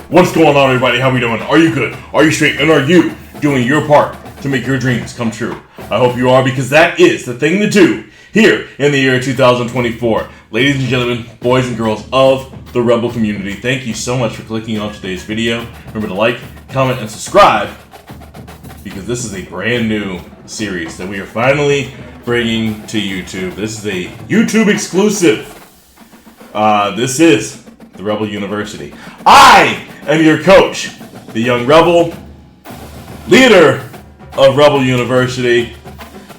What's going on, everybody? How we doing? Are you good? Are you straight? And are you doing your part to make your dreams come true? I hope you are, because that is the thing to do here in the year 2024. Ladies and gentlemen, boys and girls of the Rebel community, thank you so much for clicking on today's video. Remember to like, comment, and subscribe, because this is a brand new series that we are finally bringing to YouTube. This is a YouTube exclusive. This is the Rebel University. I am your coach, the young Rebel, leader of Rebel University.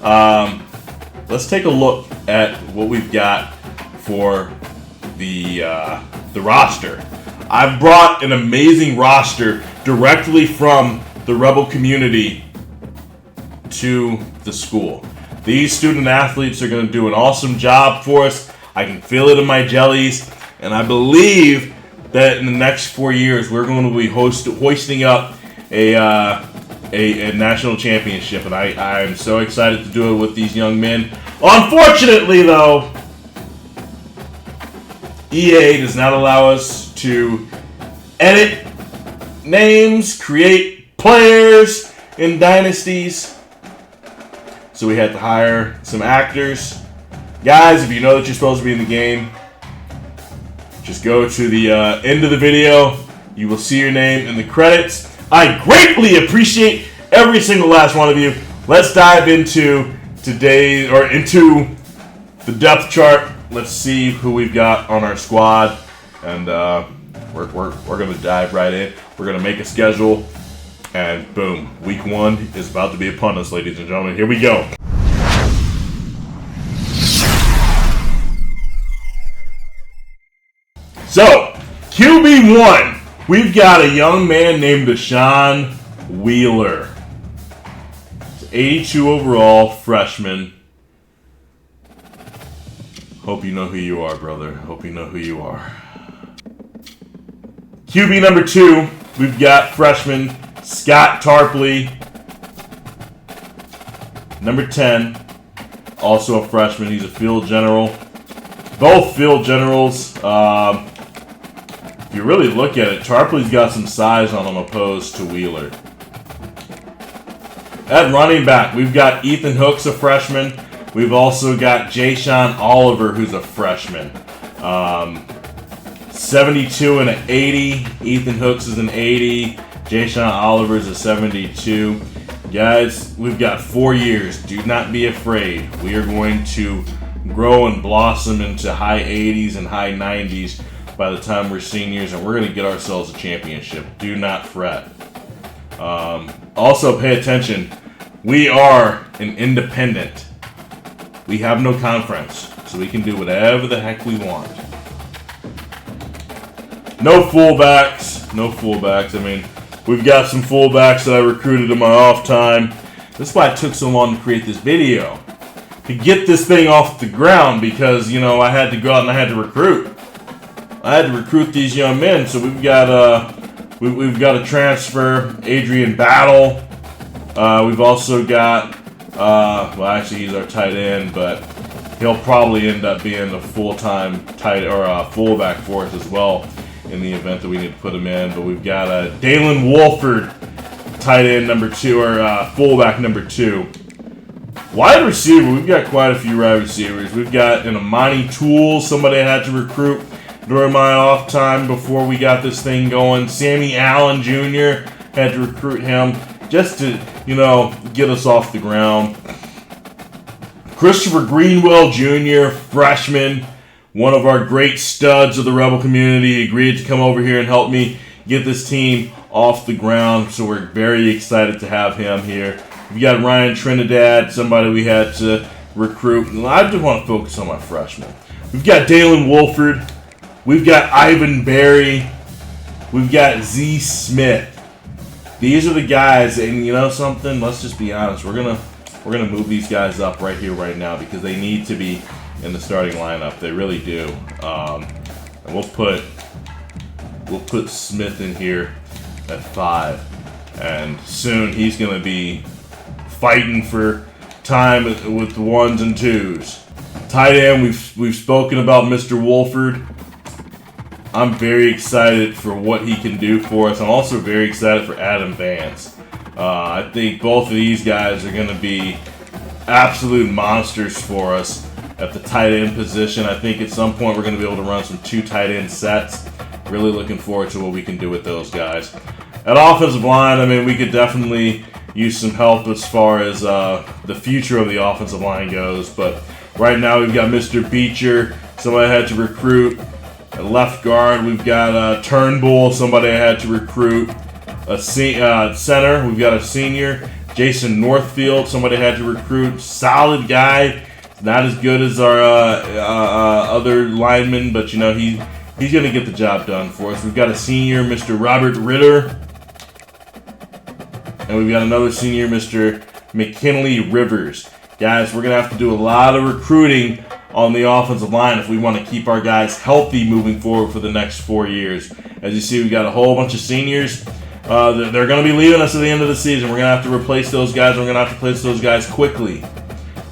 Let's take a look at what we've got for the roster. I've brought an amazing roster directly from the Rebel community to the school. These student athletes are going to do an awesome job for us. I can feel it in my jellies, and I believe that in the next 4 years we're going to be hoisting up a national championship, and I am so excited to do it with these young men. Unfortunately, though, EA does not allow us to edit names, create players in dynasties, so we had to hire some actors. Guys, if you know that you're supposed to be in the game, just go to the end of the video. You will see your name in the credits. I greatly appreciate every single last one of you. Let's dive into into the depth chart. Let's see who we've got on our squad, and we're gonna dive right in. We're gonna make a schedule, and boom, week 1 is about to be upon us, ladies and gentlemen. Here we go. So, QB1, we've got a young man named Deshaun Wheeler. 82 overall, freshman. Hope you know who you are, brother. Hope you know who you are. QB number 2, we've got freshman Scott Tarpley. Number 10, also a freshman. He's a field general. Both field generals. If you really look at it, Tarpley's got some size on him opposed to Wheeler. At running back, we've got Ethan Hooks, a freshman. We've also got Jayshon Oliver, who's a freshman. 72 and an 80. Ethan Hooks is an 80. Jayshon Oliver is a 72. Guys, we've got 4 years. Do not be afraid. We are going to grow and blossom into high 80s and high 90s by the time we're seniors, and we're going to get ourselves a championship. Do not fret. Also, pay attention. We are an independent. We have no conference, so we can do whatever the heck we want. No fullbacks. No fullbacks. I mean, we've got some fullbacks that I recruited in my off time. This is why it took so long to create this video, to get this thing off the ground, because, you know, I had to go out and I had to recruit. I had to recruit these young men. So we've got a transfer, Adrian Battle. We've also got well, actually he's our tight end, but he'll probably end up being a full-time tight or a fullback for us as well in the event that we need to put him in. But we've got Dalen Wolford, tight end number 2, or fullback number 2. Wide receiver, we've got quite a few wide receivers. We've got an Amani Tool, somebody I had to recruit during my off time before we got this thing going. Sammy Allen Jr., had to recruit him just to, you know, get us off the ground. Christopher Greenwell Jr., freshman, one of our great studs of the Rebel community, agreed to come over here and help me get this team off the ground, so we're very excited to have him here. We got Ryan Trinidad, somebody we had to recruit. I just want to focus on my freshmen. We've got Dalen Wolford. We've got Ivan Berry. We've got Z Smith. These are the guys, and you know something? Let's just be honest. We're gonna move these guys up right here, right now, because they need to be in the starting lineup. They really do. And we'll put Smith in here at 5, and soon he's gonna be fighting for time with the 1s and 2s. Tight end, we've spoken about Mr. Wolford. I'm very excited for what he can do for us. I'm also very excited for Adam Vance. I think both of these guys are going to be absolute monsters for us at the tight end position. I think at some point we're going to be able to run some 2 tight end sets. Really looking forward to what we can do with those guys. At offensive line, I mean, we could definitely use some help as far as the future of the offensive line goes. But right now we've got Mr. Beecher, somebody I had to recruit. At left guard, we've got Turnbull, somebody I had to recruit. A center, we've got a senior. Jason Northfield, somebody I had to recruit. Solid guy. Not as good as our other linemen, but you know he's going to get the job done for us. We've got a senior, Mr. Robert Ritter. And we've got another senior, Mr. McKinley Rivers. Guys, we're going to have to do a lot of recruiting on the offensive line if we want to keep our guys healthy moving forward for the next 4 years. As you see, we've got a whole bunch of seniors. They're going to be leaving us at the end of the season. We're going to have to replace those guys. We're going to have to replace those guys quickly.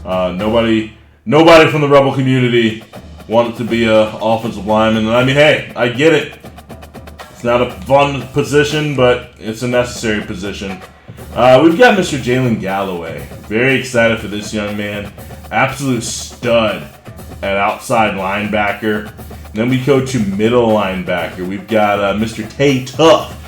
Nobody from the Rebel community wanted to be an offensive lineman. And I mean, hey, I get it. It's not a fun position, but it's a necessary position. We've got Mr. Jalen Galloway. Very excited for this young man. Absolute stud at outside linebacker. And then we go to middle linebacker. We've got Mr. Tay Huff.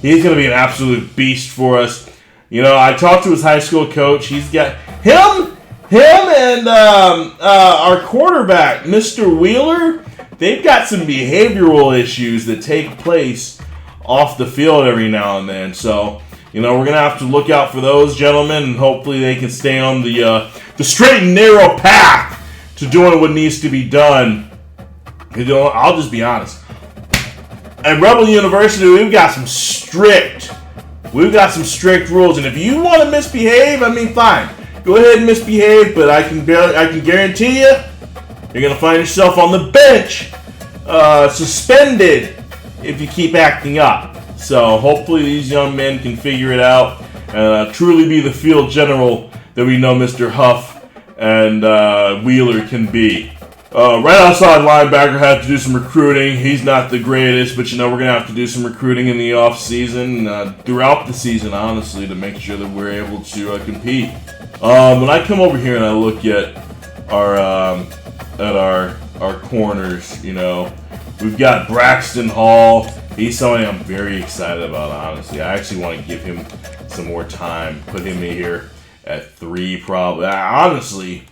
He's going to be an absolute beast for us. You know, I talked to his high school coach. He's got him and our quarterback, Mr. Wheeler. They've got some behavioral issues that take place off the field every now and then. So, you know, we're going to have to look out for those gentlemen, and hopefully they can stay on the straight and narrow path to doing what needs to be done. You know, I'll just be honest. At Rebel University, we've got some strict rules, and if you want to misbehave, I mean, fine. Go ahead and misbehave, but I can guarantee you, you're going to find yourself on the bench, suspended, if you keep acting up. So hopefully these young men can figure it out and truly be the field general that we know Mr. Huff and Wheeler can be. Right outside linebacker had to do some recruiting. He's not the greatest, but you know we're going to have to do some recruiting in the off season, throughout the season, honestly, to make sure that we're able to compete. When I come over here and I look at our corners, you know, we've got Braxton Hall. He's somebody I'm very excited about, honestly. I actually want to give him some more time. Put him in here at 3, probably. Honestly,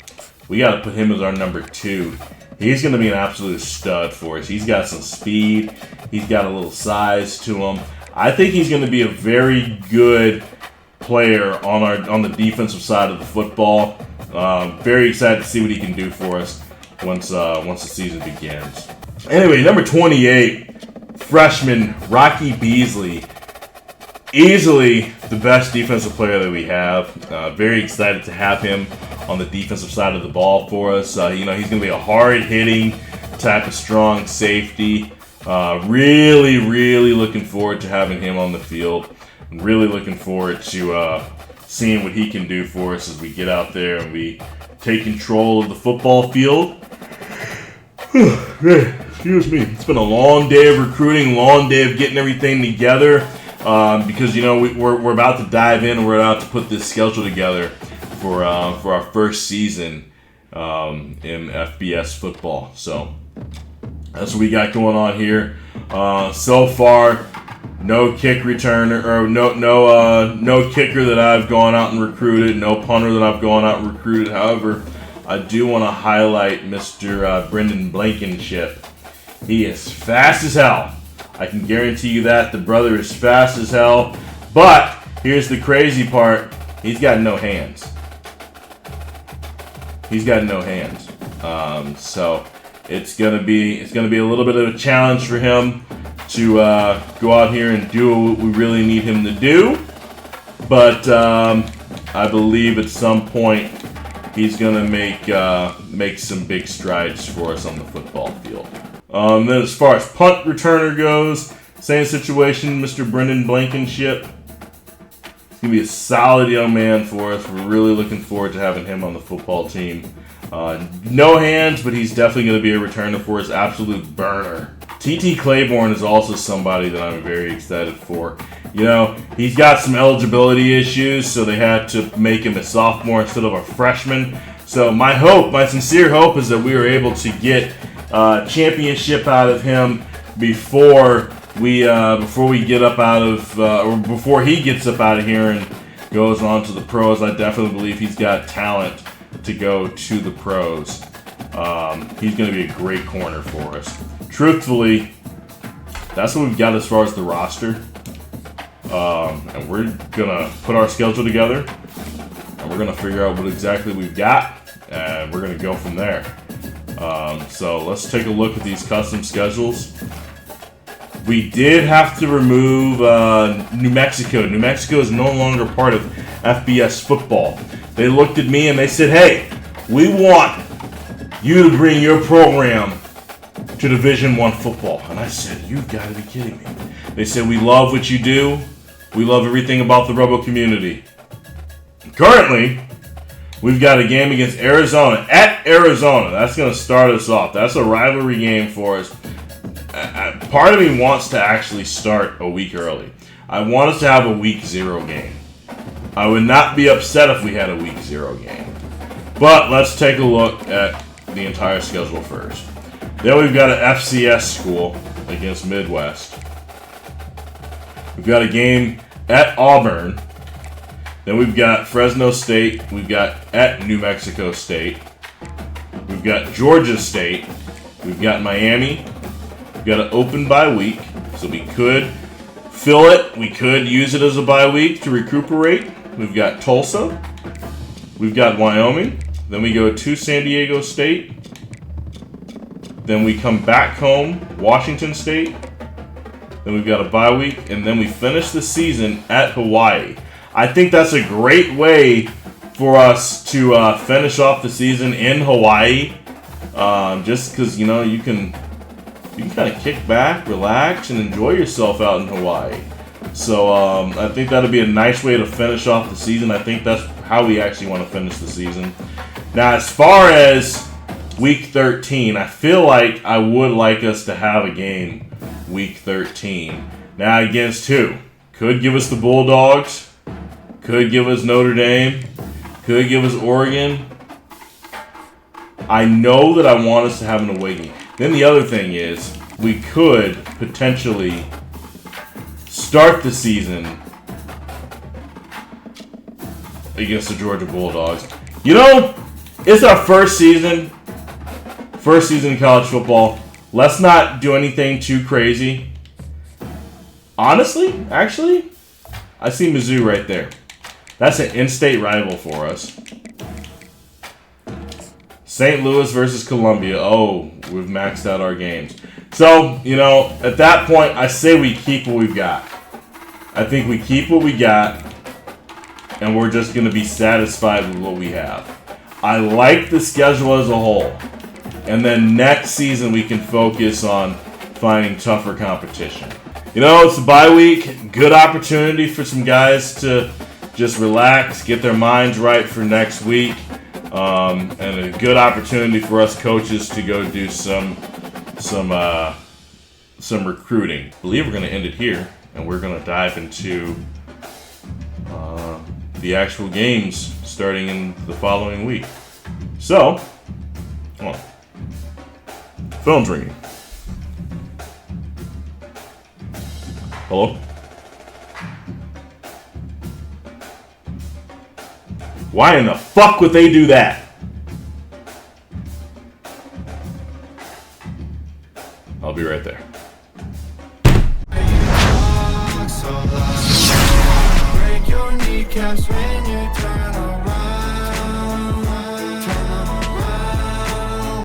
we got to put him as our number 2. He's going to be an absolute stud for us. He's got some speed. He's got a little size to him. I think he's going to be a very good player on the defensive side of the football. Very excited to see what he can do for us once the season begins. Anyway, number 28, freshman Rocky Beasley. Easily the best defensive player that we have. Very excited to have him on the defensive side of the ball for us. You know, he's going to be a hard-hitting type of strong safety. Really looking forward to having him on the field. I'm really looking forward to seeing what he can do for us as we get out there and we take control of the football field. Excuse me. It's been a long day of recruiting, long day of getting everything together, because, you know, we're about to dive in and we're about to put this schedule together for our first season in FBS football. So that's what we got going on here. So far, no kick returner or no kicker that I've gone out and recruited, no punter that I've gone out and recruited. However, I do want to highlight Mr. Brendan Blankenship. He is fast as hell. I can guarantee you that. The brother is fast as hell. But here's the crazy part. He's got no hands. He's got no hands. So it's gonna be a little bit of a challenge for him to go out here and do what we really need him to do. But I believe at some point he's gonna make some big strides for us on the football field. Then as far as punt returner goes, same situation, Mr. Brendan Blankenship. He's going to be a solid young man for us. We're really looking forward to having him on the football team. No hands, but he's definitely going to be a returner for his absolute burner. TT Claiborne is also somebody that I'm very excited for. You know, he's got some eligibility issues, so they had to make him a sophomore instead of a freshman. So my sincere hope is that we are able to get a championship out of him before he gets up out of here and goes on to the pros. I definitely believe he's got talent to go to the pros. He's going to be a great corner for us. Truthfully, that's what we've got as far as the roster. And we're going to put our schedule together, and we're going to figure out what exactly we've got, and we're going to go from there. So let's take a look at these custom schedules. We did have to remove New Mexico. New Mexico is no longer part of FBS football. They looked at me and they said, hey, we want you to bring your program to Division I football. And I said, you've got to be kidding me. They said, we love what you do. We love everything about the Rebel community. Currently, we've got a game against Arizona. At Arizona. That's going to start us off. That's a rivalry game for us. Part of me wants to actually start a week early. I want us to have a week 0 game. I would not be upset if we had a week 0 game. But let's take a look at the entire schedule first. Then we've got an FCS school against Midwest. We've got a game at Auburn. Then we've got Fresno State. We've got at New Mexico State. We've got Georgia State. We've got Miami. We've got an open bye week, so we could fill it. We could use it as a bye week to recuperate. We've got Tulsa. We've got Wyoming. Then we go to San Diego State. Then we come back home, Washington State. Then we've got a bye week, and then we finish the season at Hawaii. I think that's a great way for us to finish off the season in Hawaii. Just because, you know, you can kind of kick back, relax, and enjoy yourself out in Hawaii. So I think that'll be a nice way to finish off the season. I think that's how we actually want to finish the season. Now, as far as Week 13, I feel like I would like us to have a game Week 13. Now, against who? Could give us the Bulldogs. Could give us Notre Dame. Could give us Oregon. I know that I want us to have an away game. Then the other thing is, we could potentially start the season against the Georgia Bulldogs. You know, it's our first season in college football. Let's not do anything too crazy. Honestly, actually, I see Mizzou right there. That's an in-state rival for us. St. Louis versus Columbia. Oh, we've maxed out our games. So, you know, at that point, I say we keep what we've got. I think we keep what we got, and we're just going to be satisfied with what we have. I like the schedule as a whole. And then next season, we can focus on finding tougher competition. You know, it's a bye week. Good opportunity for some guys to just relax, get their minds right for next week. And a good opportunity for us coaches to go do some recruiting. I believe we're going to end it here, and we're going to dive into the actual games starting in the following week. So, come on. Phone's ringing. Hello? Why in the fuck would they do that? I'll be right there. Break your kneecaps.